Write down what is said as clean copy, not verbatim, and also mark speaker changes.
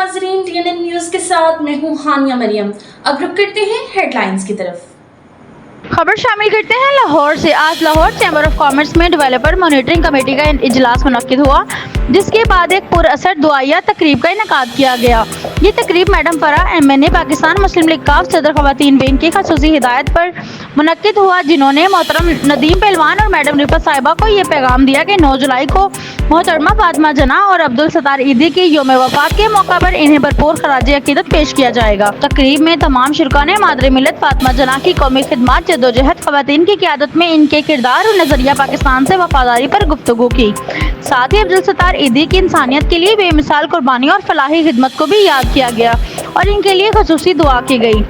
Speaker 1: नाजरीन, TNN news के साथ मैं हूँ हानिया मरियम। अब रुक करते हैं हेडलाइंस की तरफ।
Speaker 2: खबर शामिल करते हैं लाहौर से। आज लाहौर चैम्बर ऑफ कॉमर्स में डेवलपर मॉनिटरिंग कमेटी का इजलास मुनक्किद हुआ, जिसके बाद एक पुरअसर दुआया तकरीब का इनेकाद किया गया। ये तकरीब मैडम फरा MNA पाकिस्तान मुस्लिम लीग काफ सदर ख़वातीन विंग की खसूसी हिदायत पर मुनक्किद हुआ, जिन्होंने मोहतरम नदीम पहलवान और मैडम रिफत साहिबा को ये पैगाम दिया कि 9 जुलाई को मोहतरमा फातिमा जना और अब्दुल सत्तार ईदी की यौम वफात के मौका पर इन्हें भरपूर खराज अकीदत पेश किया जाएगा। तकरीब में तमाम शुरका ने मादरे मिलत फातिमा जना की कौमी खिदमत, जद्दोजहद, ख़वातीन की क़यादत में इनके किरदार और नजरिया पाकिस्तान से वफादारी पर गुफ्तगू की। साथ ही अब्दुल सत्तार ईदी की इंसानियत के लिए बेमिसाल कुर्बानी और फलाही खिदमत को भी याद किया गया और इनके लिए खसूसी दुआ की गई।